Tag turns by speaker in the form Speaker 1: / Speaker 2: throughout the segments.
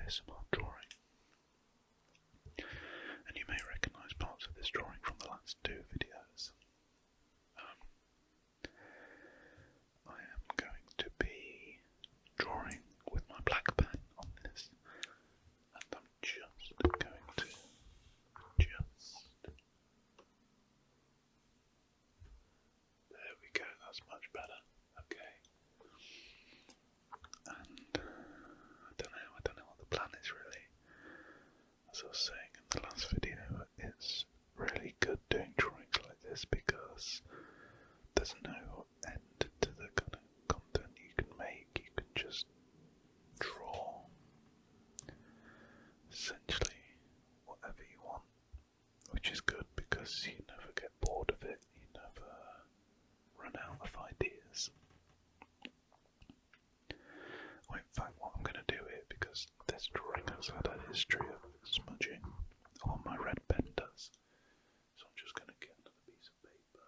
Speaker 1: ASMR drawing. And you may recognise parts of this drawing from the last two videos. I am going to be drawing with my black pen on this, and I'm just going to there we go, that's much better. Okay. And I don't know what the plan is really. As I was saying in the last video, it's really good doing drawings like this because there's no end to the kind of content you can make. You can just draw essentially whatever you want, which is good because you never get bored of it, you never run out of ideas. Well, in fact, what I'm going to do here, because this drawing has had a history of smudging, or my red pen does, so I'm just going to get another piece of paper.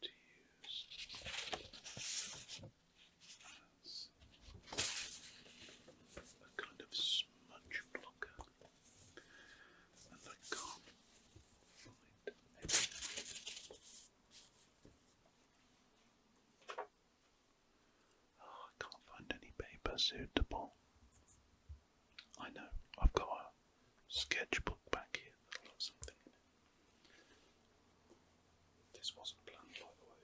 Speaker 1: To use as a kind of smudge blocker, and I can't find any. Oh, I can't find any paper suitable. I know, I've got a sketchbook back here that'll have something in it. This wasn't planned, by the way.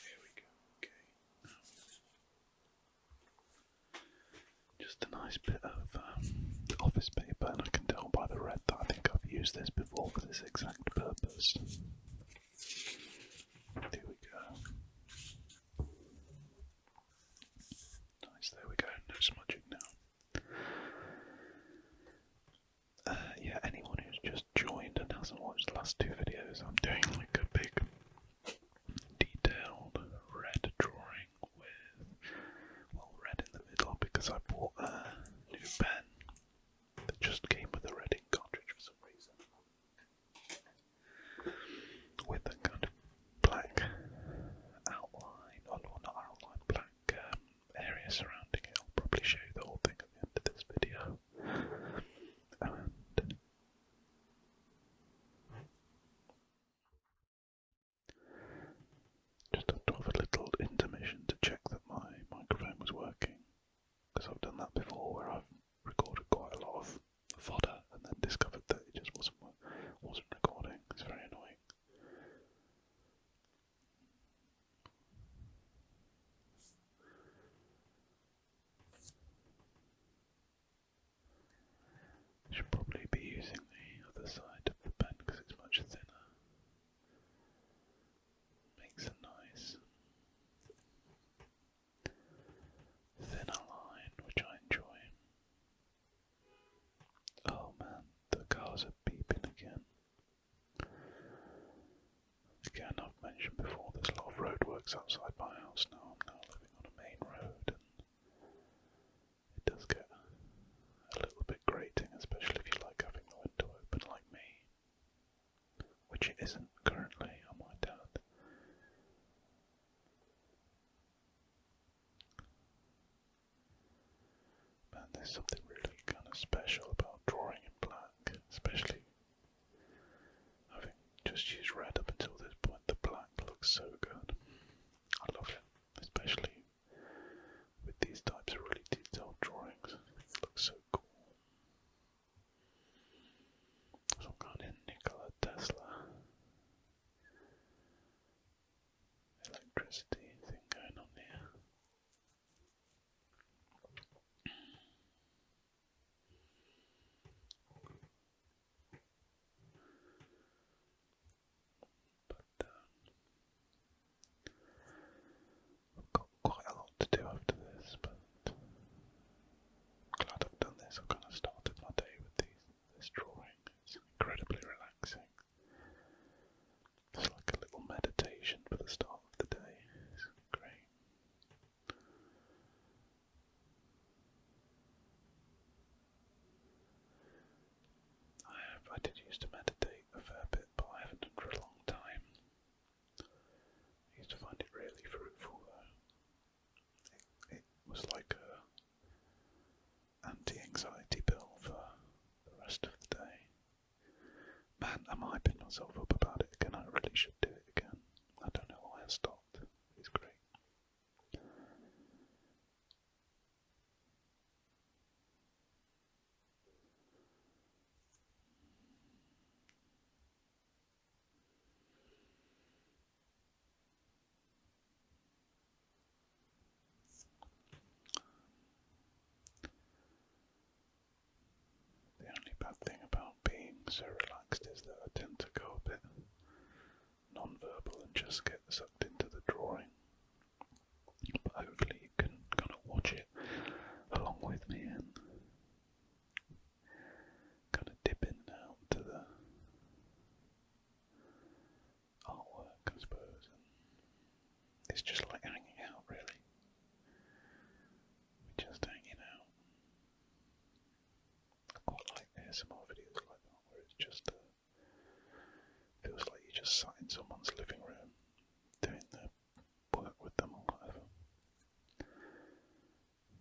Speaker 1: Here we go, okay. Just a nice bit of office paper, and I can tell by the red that I think I've used this before for this exact purpose. Here we go. Nice, there we go, no smudging now. Yeah, anyone who's just joined and hasn't watched the last two videos, I'm doing like a big detailed red drawing with, well, red in the middle because I bought a new pen that just came with a red ink cartridge for some reason, with a kind of black outline, or not outline, black area surrounding it. I'll probably show you the whole thing at the end of this video. And just have to have a little intermission to check that my microphone was working, because I've done that before where I've recorded quite a lot of fodder and then discovered that it just wasn't recording. It's very annoying. I should probably be using the other side of the pen because it's much thinner. Makes a nice thinner line, which I enjoy. Oh man, the cars are beeping again. Again, I've mentioned before, there's a lot of roadworks outside my house now. I'm now living on a main road, and it does get a little bit grating, especially if you like having the window open like me, which it isn't currently, I might add. Man, there's something really kind of special about drawing in black, especially having just used red up until this point. The black looks so good. I love it, especially with these types of really detailed drawings. It looks so cool. Some kind of Nikola Tesla electricity thing going on here. But I've got quite a lot to do after this, but I'm glad I've done this. I've kind of started my day with this drawing. It's incredibly relaxing. It's like a little meditation for the start of the day. It's great. I did used to meditate a fair bit, but I haven't done for a long time. I used to find it really fruitful though. It myself up about it again. I really should do it again. I don't know why I stopped. It's great. The only bad thing about being so relaxed is that I tend to go a bit non-verbal and just get sucked into the drawing. But hopefully you can kind of watch it along with me and kind of dip in and out to the artwork, I suppose. And it's just like hanging out, really. We're just hanging out. I quite like ASMR videos like that, where it's just feels like you just sat in someone's living room doing their work with them or whatever.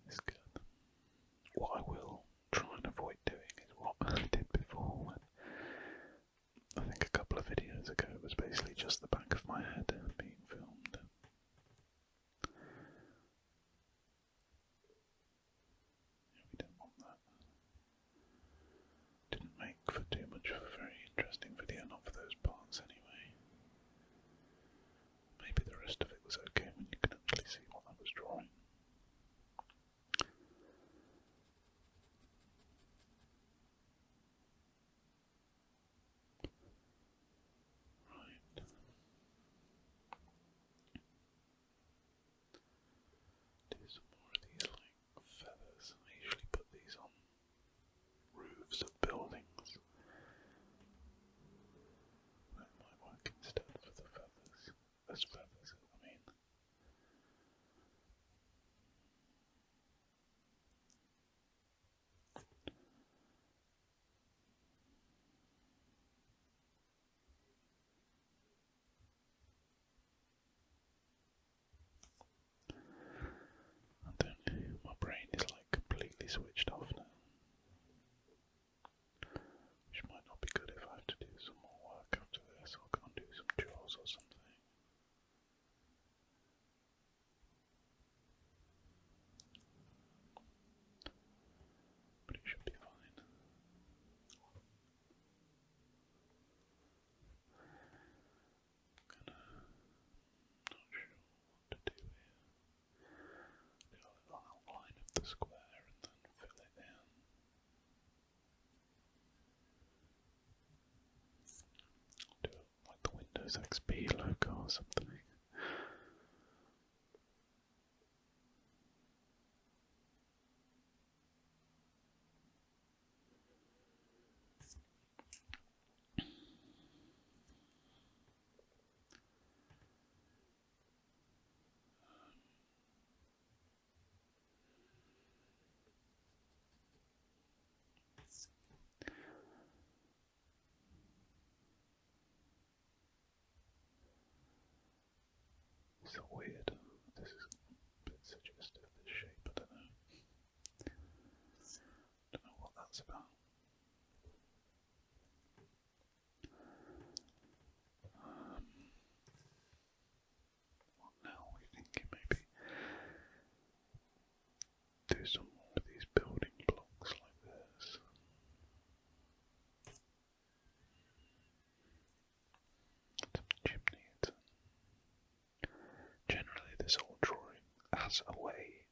Speaker 1: It's good. What I will try and avoid doing is what I did before, when I think a couple of videos ago it was basically just the back of my head being filmed. Yeah, we didn't want that. Didn't make for too much of a very interesting video, not for those parts anyway. Maybe the rest of it was okay when you can actually see what I was drawing. Right. Do some more of these like feathers. I usually put these on roofs of buildings. That might work instead for the feathers. As feathers, I mean. I don't know, my brain is like completely switched off now. Which might not be good if I have to do some more work after this. I'll go and do some chores or something. But it should be fine. Not sure what to do here. Do a little outline of the square and then fill it in. Do it like the Windows XP logo or something. So weird. This is a bit suggestive, this shape, I don't know. Don't know what that's about. What now? We thinking maybe do some more of these building blocks like this. Some chimneys. Generally this whole drawing has a way,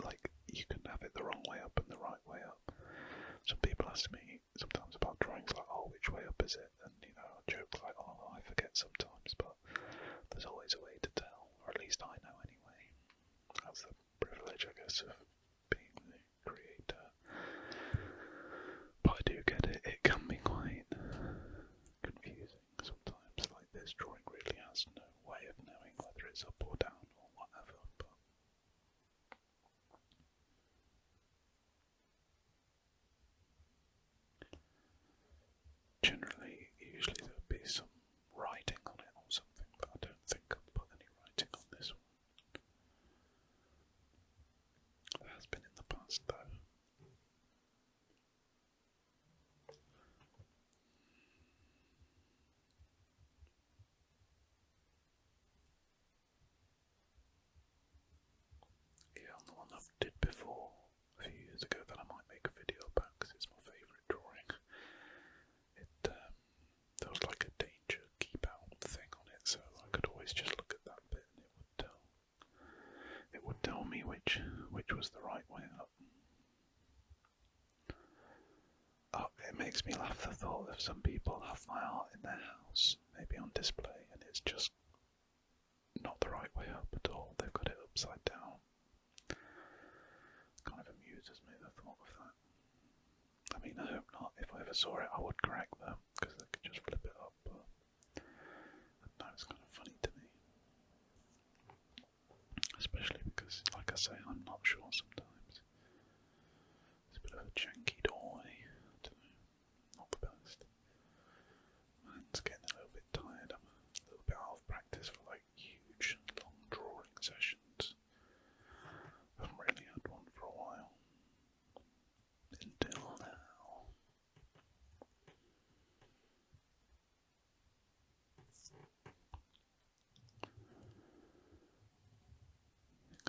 Speaker 1: like you can have it the wrong way up and the right way up. Some people ask me sometimes about drawings like, oh, which way up is it? And you know, I joke like, oh, I forget sometimes, but there's always a way to tell, or at least I know anyway. That's the privilege, I guess, of being the creator. But I do get it, it can be quite confusing sometimes, like this drawing really has no way of knowing whether it's up or down or whatever, but generally, usually there would be some writing on it or something, but I don't think I'll put any writing on this one. the one I did before a few years ago that I might make a video about because it's my favourite drawing. There was like a danger keep out thing on it, so I could always just look at that bit and it would tell me which was the right way up. Oh, it makes me laugh the thought of some people have my art in their house, maybe on display, and it's just not the right way up at all. They've got it upside down. Kind of amuses me, the thought of that. I mean, I hope not. If I ever saw it, I would correct them, because they could just flip it up, but no, it's kind of funny to me. Especially because, like I say, I'm not sure sometimes. It's a bit of a janky doorway. I don't know. Not the best. Mine's getting a little bit tired. I'm a little bit out of practice for like huge, long drawing sessions. I haven't really had one for a while. Until now.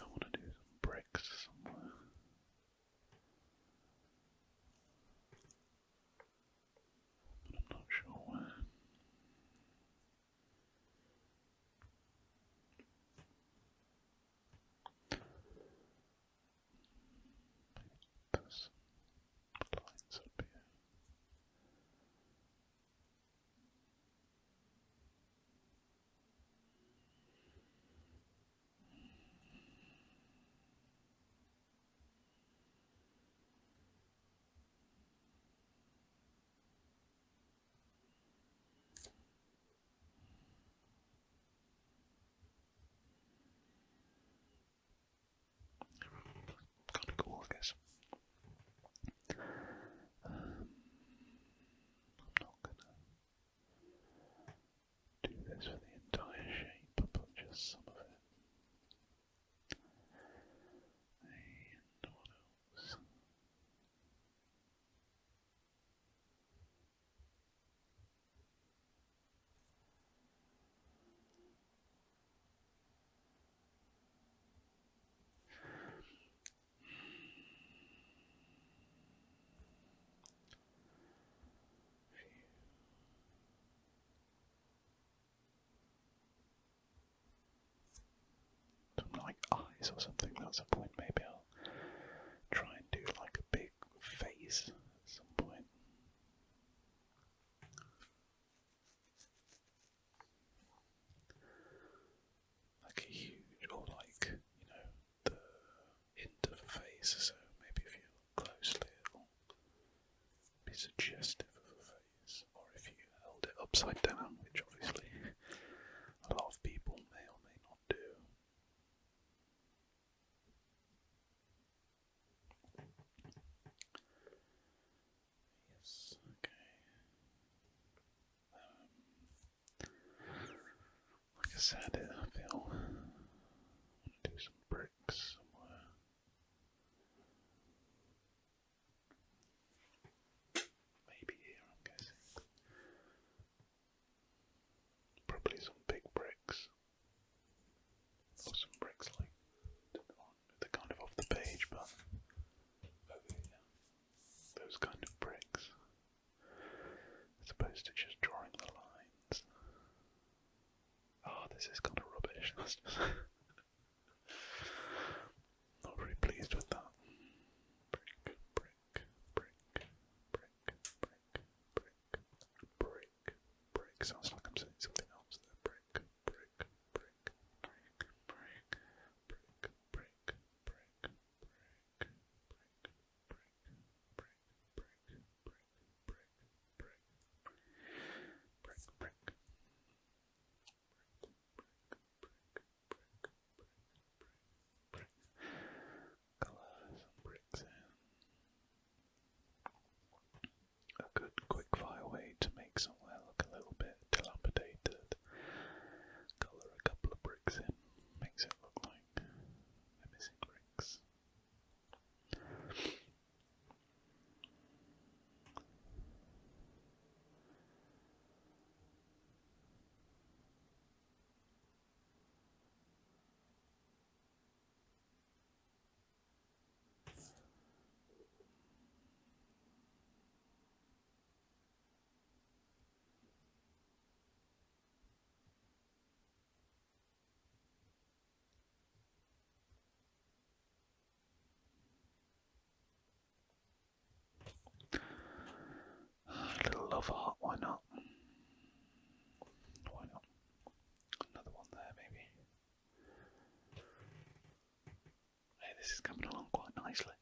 Speaker 1: I want to do some bricks somewhere. But I'm not sure where. There's lines up here. Kind of cool, I guess. I'm not gonna do this for the entire shape, but just some of it. And what else? Something like eyes or something, that's a point. Maybe I'll try and do like a big face at some point. Like a huge, or like, you know, the hint of a face, so maybe if you look closely it'll be suggestive of a face, or if you held it upside down, which obviously a lot of people may or may not do. Yes, okay. Like I said, I feel I want to do some bricks somewhere. Maybe here, I'm guessing. Probably some big bricks. Or some bricks like they're kind of off the page, but over here. Those kind of bricks. As opposed to just drawing the lines. Oh, this is kind of rubbish. That's just not very pleased with that. Brick, brick, brick, brick, brick, brick, brick, brick. Sounds like I'm saying something else there. Brick, brick, brick, brick, brick, brick, brick, brick, brick, brick, brick, brick, brick, brick. Colour some bricks in. A good quick fire way to make somewhere look a little bit dilapidated myself art, why not? Why not? Another one there, maybe. Hey, this is coming along quite nicely.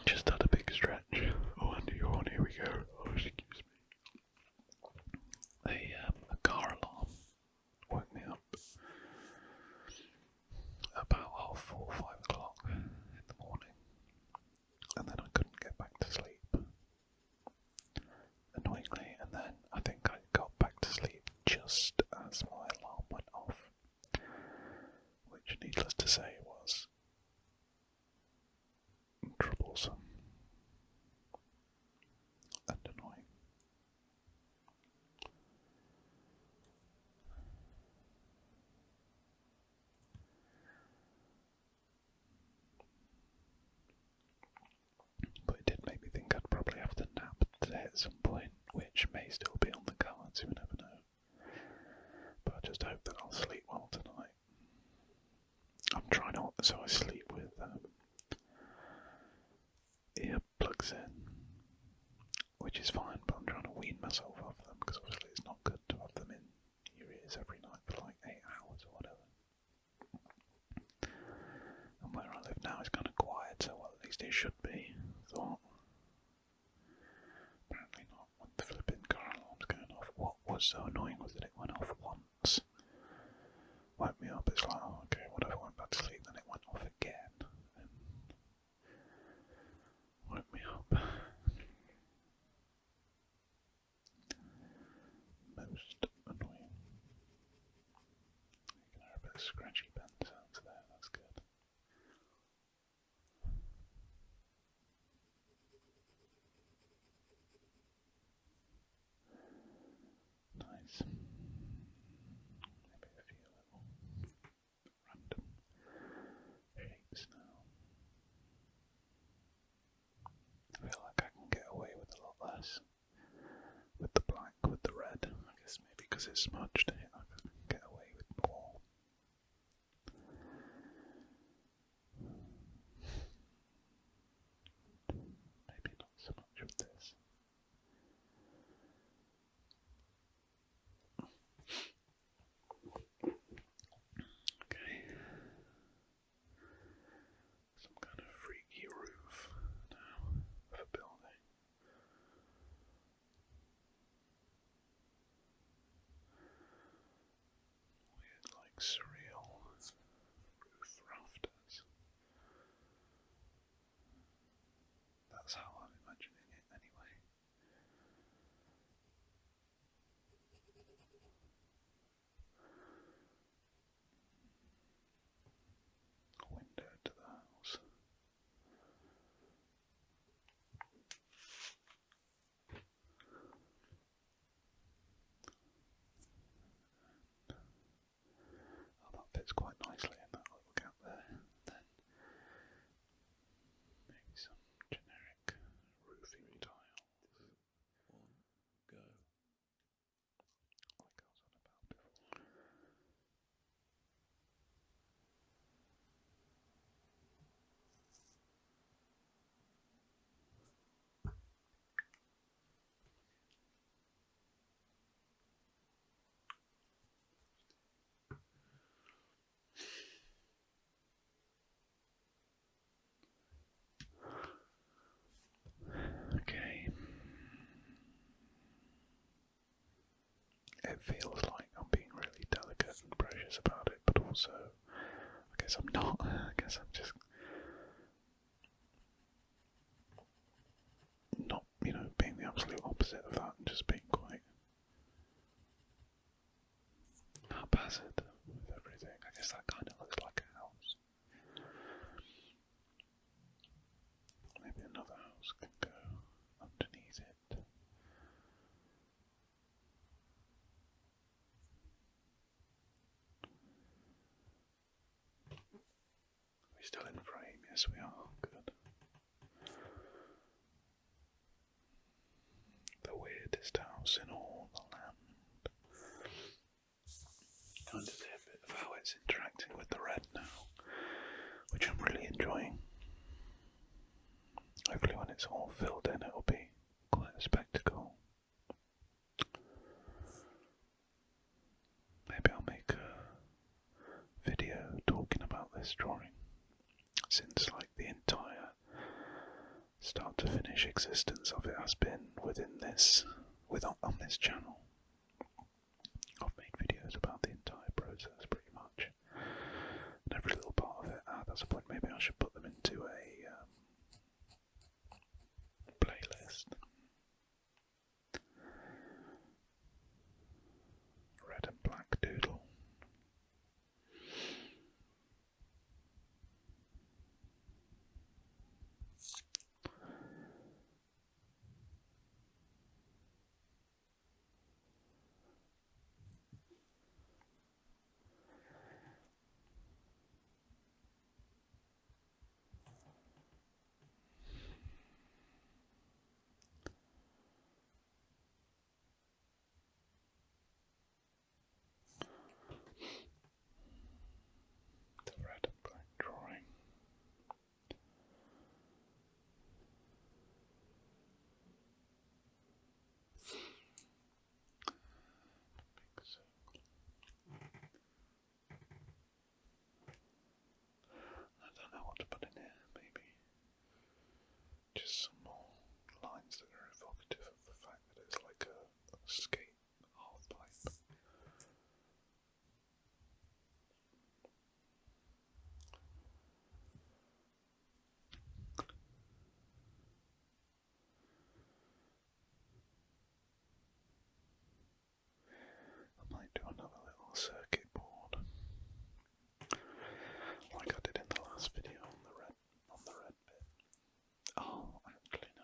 Speaker 1: Just had a big stretch. Oh, and you're on, here we go. Oh, excuse me. A car alarm woke me up about 4 or 5 o'clock in the morning, and then I couldn't get back to sleep, annoyingly, and then I think I got back to sleep just as my alarm went off, which, needless to say, was troublesome and annoying. But it did make me think I'd probably have to nap today at some point, which may still be on the cards, you never know. But I just hope that I'll sleep well tonight. I'm trying not, so I sleep with earplugs in, which is fine, but I'm trying to wean myself off them, because obviously it's not good to have them in your ears every night for like 8 hours or whatever. And where I live now is kind of quiet, so well, at least it should be, I thought. Apparently not, when the flipping car alarm's going off. What was so annoying was that it went off once. Woke me up, it's like, oh, okay, whatever, went back to sleep, then it went off again. And woke me up. Most annoying. You can hear a bit of scratchy pen sounds there, that's good. Nice. Maybe a few little random shapes now. I feel like I can get away with a lot less with the black, with the red. I guess maybe because it's smudged, I can get away with more. Maybe not so much with this. Okay. Some kind of freaky roof now of a building. Weird, like surreal roof rafters. That's how I'm imagining it anyway. Window to the house. Oh, that fits quite nicely in that little gap there. Then maybe some generic roofing tiles. One go. Like I was on about before. Okay. It feels like I'm being really delicate and precious about it, but also, I guess I'm not. I guess I'm just not, being the absolute opposite of that and just being quite haphazard with everything. I guess that kind of looks like a house. Maybe another house can go underneath it. Are we still in frame? Yes, we are. Good. The weirdest house in all the land. Kind of see a bit of how it's interacting with the red now, which I'm really enjoying. Hopefully when it it's all filled in, it'll be quite a spectacle. Maybe I'll make a video talking about this drawing, since like the entire start to finish existence of it has been on this channel. I've made videos about the entire process pretty much, and every little part of it. That's a point. Maybe I should put them into a playlist. Red and black doodle. The red and black drawing. Big circle. I don't know what to put in here. Maybe just some more lines that are evocative of the fact that it's like a skate half pipe. I might do another little circuit board, like I did in the last video on the red bit. Oh, actually no.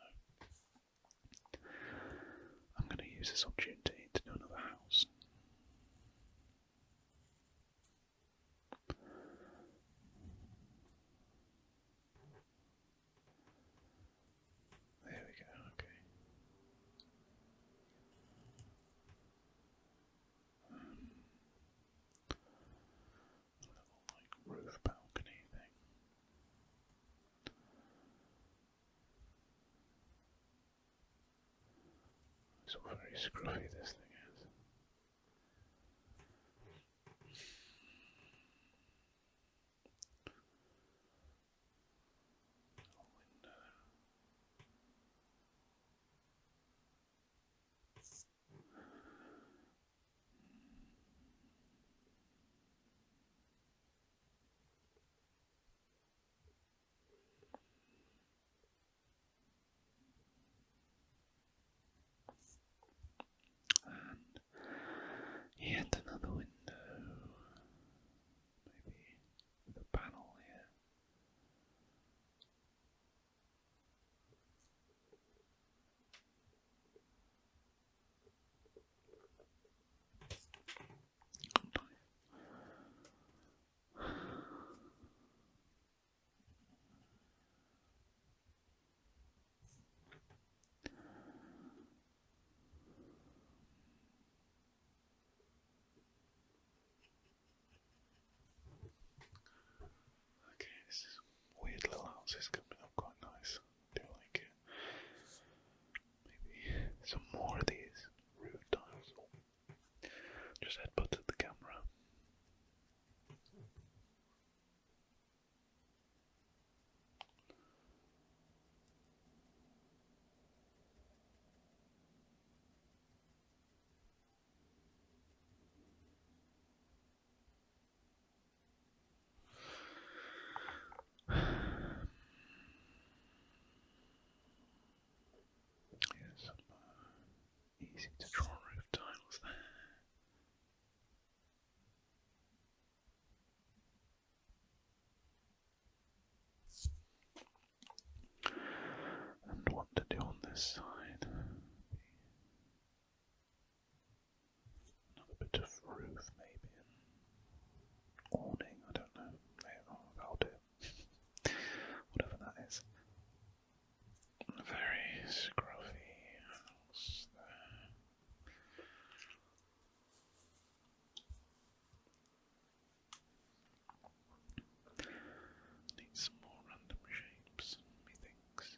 Speaker 1: I'm going to use this opportunity to do another house. There we go, okay. A little like roof balcony thing. It's all very scruffy, this thing is. Little window. And yet another window. Maybe with a panel here. Okay, this is weird little house is coming up quite nice. I do like it. Maybe some more of these roof tiles. Just headbutted the camera. Here's some easy to draw roof tiles there. And what to do on this side? Another bit of roof, maybe, and awning, I don't know. That'll do. Whatever that is. A very scruffy house there. Need some more random shapes, methinks.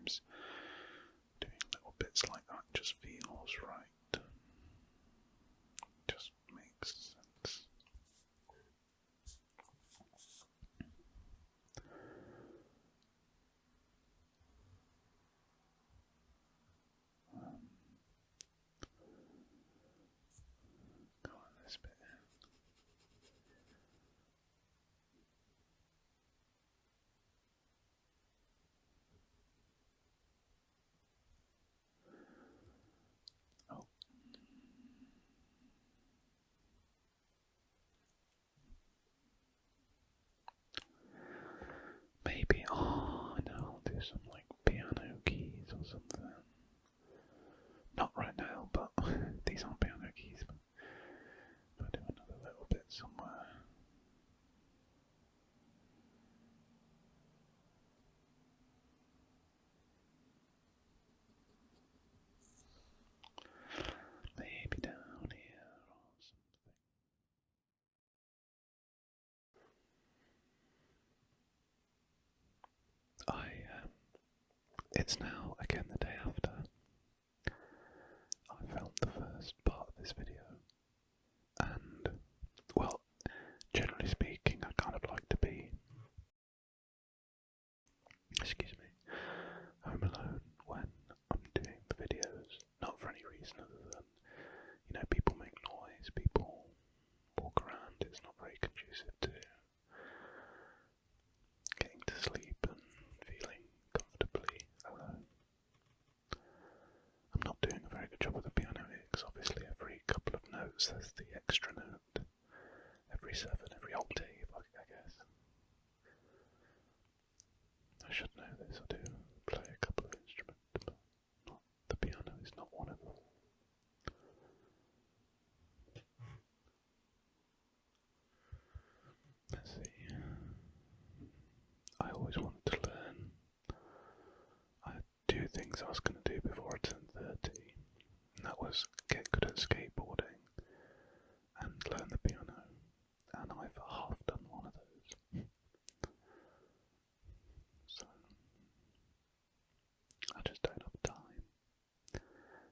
Speaker 1: sometimes doing little bits like that just feels right. Just makes sense. Go on this bit. Oh. Maybe, oh, I know, I'll do some like piano keys or something. Not right now, but these aren't piano keys, but I'll do another little bit somewhere. Maybe down here or something. It's now again the day after I filmed the first part of this video, and well, generally speaking, I kind of like to be, excuse me, home alone when I'm doing the videos, not for any reason other than, you know, people make noise, people walk around, it's not very conducive to getting to sleep and feeling comfortably alone. I'm not doing a very good job with the piano here, because obviously every couple of notes there's the extra note, every 7, every octave, I guess. I should know this, I do play a couple of instruments, but the piano is not one of them. Let's see. I always wanted to learn. I had 2 things I was going to do before I turned 30, and that was get good at skateboarding and learn the piano, and I've half done one of those. So, I just don't have time.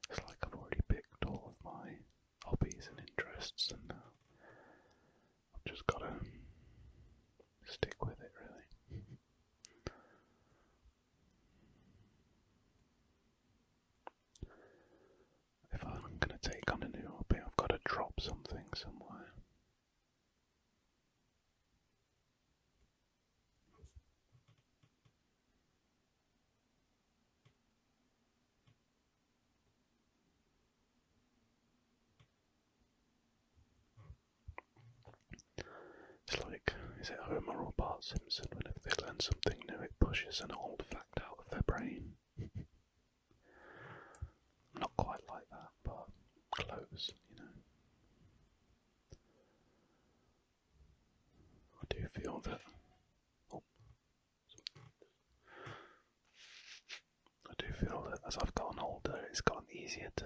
Speaker 1: It's like I've already picked all of my hobbies and interests, and now I've just got to stick with it, really. If I'm going to take on a new hobby, I've got to drop something somewhere. It's like, is it Homer or Bart Simpson, whenever they learn something new it pushes an old fact out of their brain? Not quite like that, but close, you know. I do feel that, as I've gotten older it's gotten easier to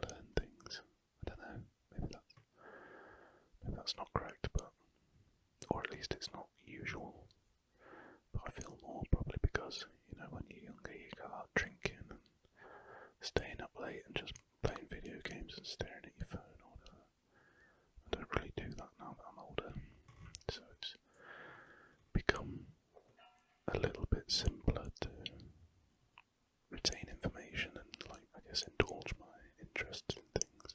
Speaker 1: learn things. I don't know, maybe that's not correct, but, or at least it's not usual. But I feel more probably because, you know, when you're younger you go out drinking and staying up late and just playing video games and staring at your phone or whatever. I don't really do that now that I'm older, so it's become a little bit simpler to retain information and, like, I guess indulge my interests in things.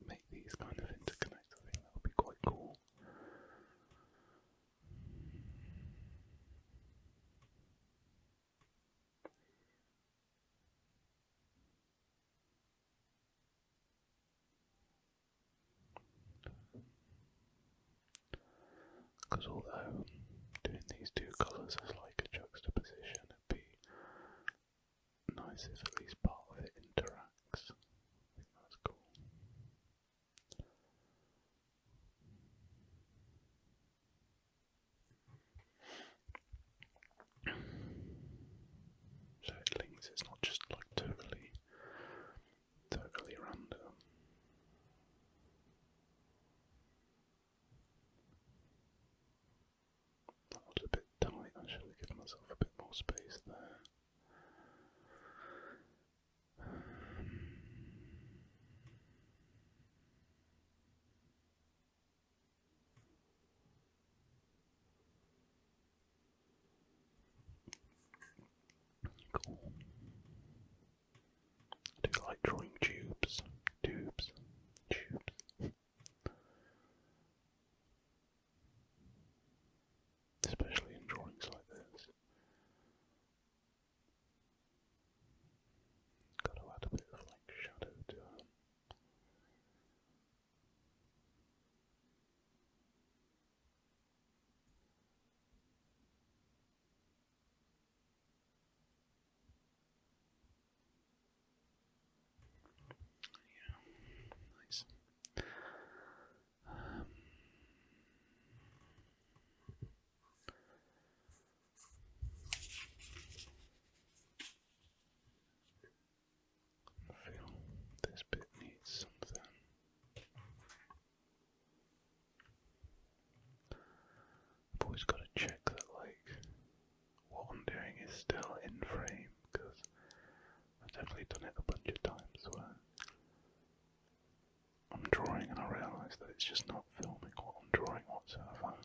Speaker 1: Make these kind of interconnect, I think that would be quite cool. Because although doing these 2 colours as like a juxtaposition, it'd be nice if at least part of it interacts. I think that's cool. So it links, it's not just like totally random. space there. Cool. I do like drawing tubes. Especially in drawings like this. Gotta add a bit of like shadow to it. Yeah, nice. I feel this bit needs something. I've always got to check that like what I'm doing is still in frame, because I've definitely done it a bunch of times where I'm drawing and I realise that it's just not filming what I'm drawing whatsoever.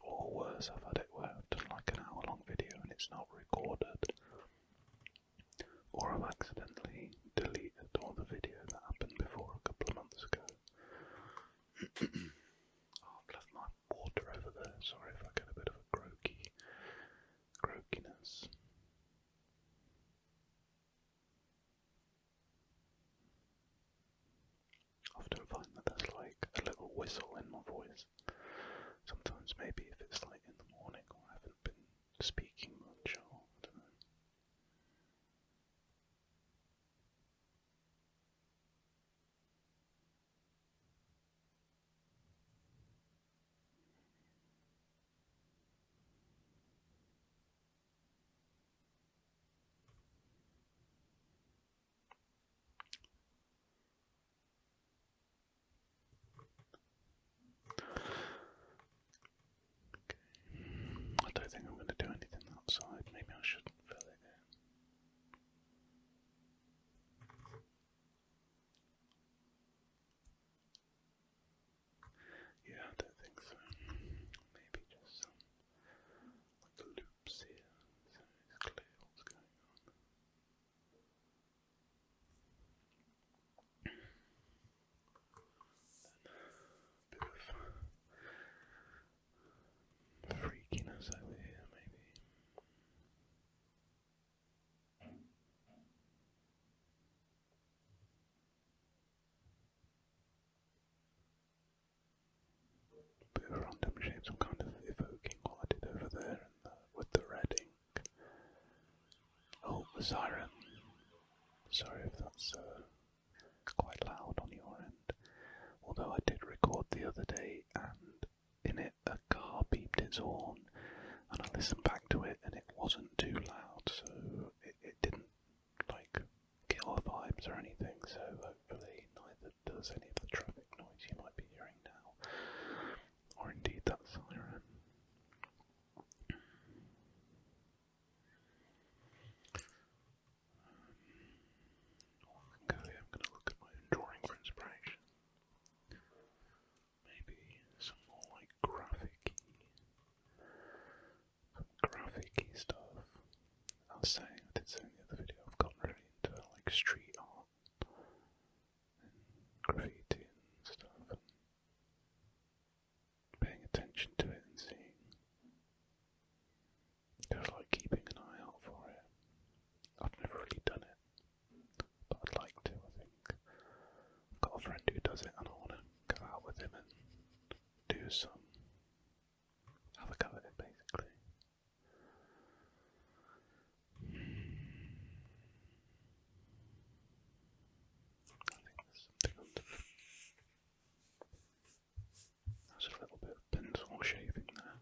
Speaker 1: Or worse, I've had it where I've done like an hour-long video and it's not recorded. Or I've accidentally deleted all the video that happened before a couple of months ago. Oh, I've left my water over there. Sorry if I get a bit of a croakiness. I often find that there's like a little whistle in my voice. Sometimes maybe if it's like in the morning or I haven't been speaking much, or I don't know. I don't think I'm going to do anything outside. Maybe I shouldn't fill it in. Yeah, I don't think so. Maybe just some like loops here, so it's clear what's going on. Bit of freakiness over here, maybe. Bit of random shapes. I'm kind of evoking what I did over there with the red ink. Oh, the siren. Sorry if that's quite loud on your end. Although I did record the other day, and in it a car beeped its horn, and I listened back to it, and it wasn't too loud, so it didn't like kill the vibes or anything. So hopefully neither does any of the traffic noise you might be hearing now, or indeed that siren. I'm going to look at my own drawing for inspiration. Maybe some more like graphic-y stuff. I did say in the other video, I've gotten really into like street art and graffiti and stuff, and paying attention to it and seeing, just like keeping an eye out for it. I've never really done it, but I'd like to. I think I've got a friend who does it, and I want to go out with him and do have a go at it, basically. I think there's something under there. There's a little bit of pencil shaving there.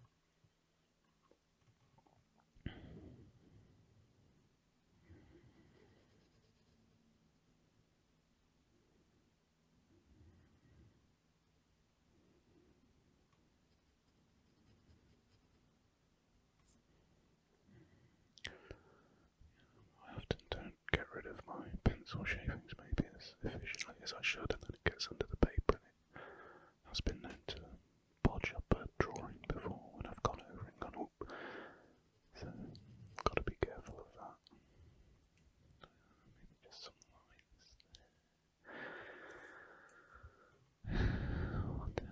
Speaker 1: or shavings maybe as efficiently as I should, and then it gets under the paper and it has been known to podge up a drawing before when I've gone over and gone, oop. So, got to be careful of that. Maybe just some lines there. What else?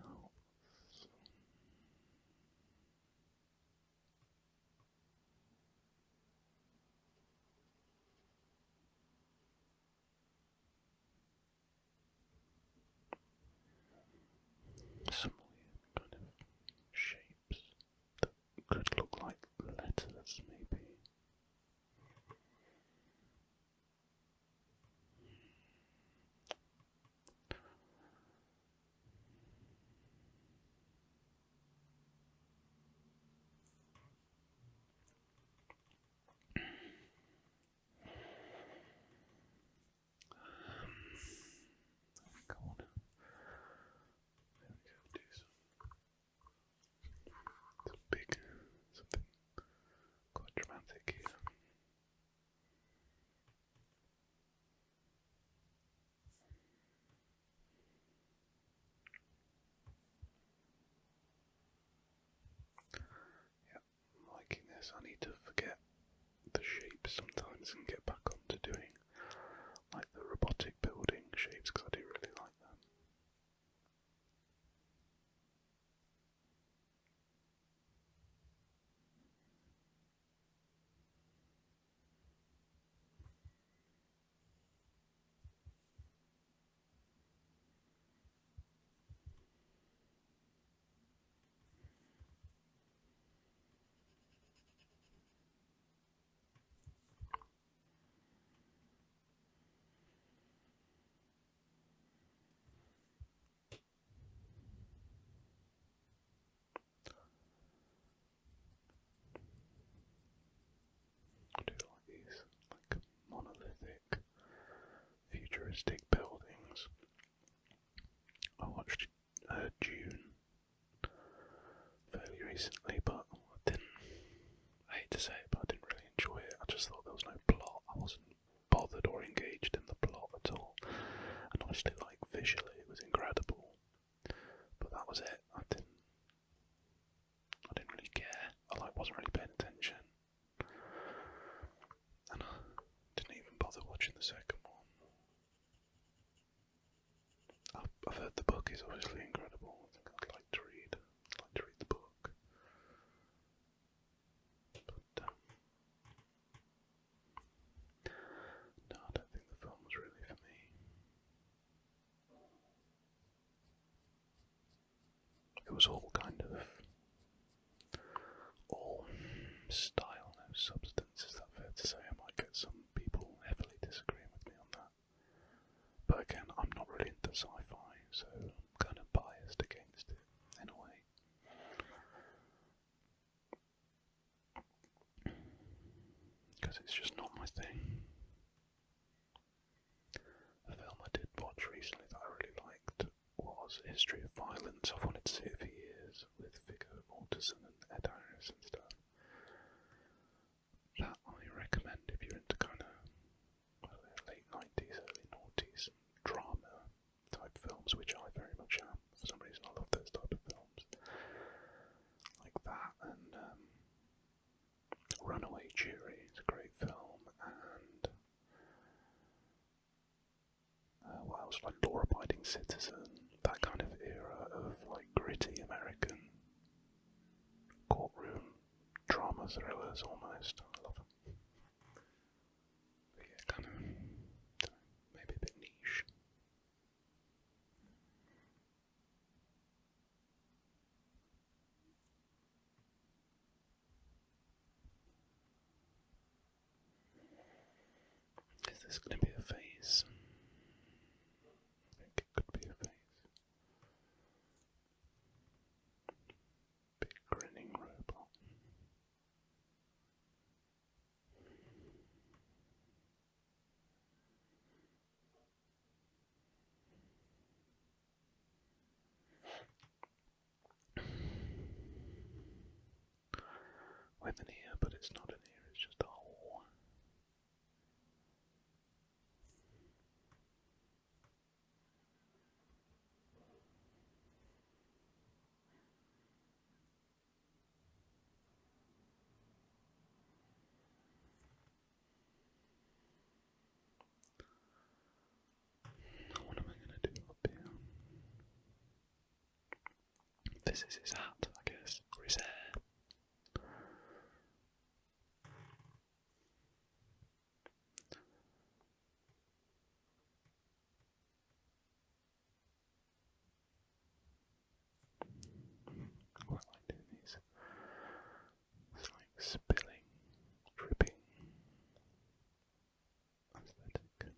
Speaker 1: Some weird kind of shapes that could look like letters, maybe. I want to. There we go. Do some big, something quite dramatic here. Yeah, I'm liking this. I need to forget the shapes sometimes and get back onto doing like the robotic building shapes because I do really like them. I do like these, like monolithic, futuristic buildings. I watched Dune fairly recently, but I hate to say it, but I didn't really enjoy it. I just thought there was no plot. I wasn't bothered or engaged in the plot at all. And honestly, like, visually it was incredible. But that was it. I didn't really care. I wasn't really paying attention. And I didn't even bother watching the second one. I've heard the book is obviously incredible. I think I'd like to read the book. But no, I don't think the film was really for me. It was all kind of all style, no substance. Is that fair to say? I might get some people heavily disagreeing with me on that. But again, I'm not really into sci-fi, so I'm kind of biased against it in a way. Because it's just not my thing. A film I did watch recently that I really liked was History of Violence. I've wanted to see it for years, with Viggo Mortensen and Ed Harris and stuff. That I recommend if you're into kind of late 90s, early noughties drama type films, which I very much am. For some reason I love those type of films. Like that, and Runaway Jury is a great film, and what else, like Law Abiding Citizen, that kind of era of like gritty American courtroom drama thrillers almost. I love them. But yeah, kind of maybe a bit niche. Is this going to be a phase? I think it could be a phase. Big grinning robot. With an ear, but it's not an ear, it's just a hole. This is his hat, I guess, or his hair. I quite like doing these. It's like spilling, dripping aesthetic.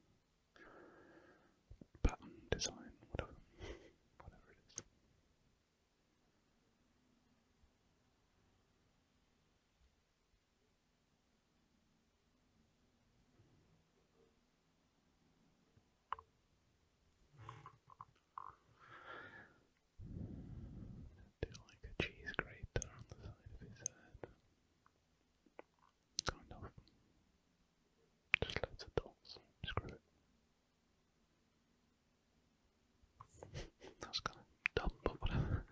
Speaker 1: Pattern design, whatever it is. Do like a cheese grater on the side of his head. Kind of. Just loads of dots. Screw it. That's kind of dumb, but whatever.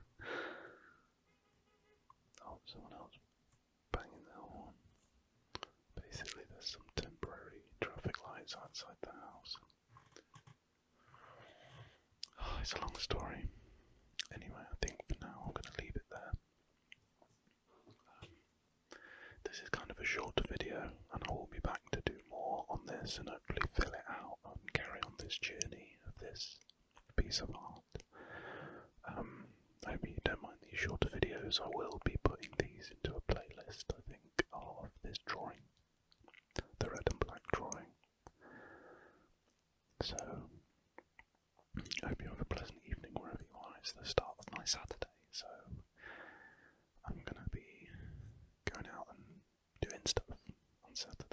Speaker 1: Oh, someone else banging their horn. Basically, there's some temporary traffic lights outside the house. Oh, it's a long story. Anyway, I think for now I'm going to leave it there. This is kind of a shorter video, and I will be back to do more on this and hopefully fill it out and carry on this journey of this piece of art. I hope you don't mind these shorter videos. I will be putting these into a playlist, I think, of this drawing, the red and black drawing. So, I hope you have a pleasant evening wherever you are. It's the start of my Saturday, so I'm going to be going out and doing stuff on Saturday.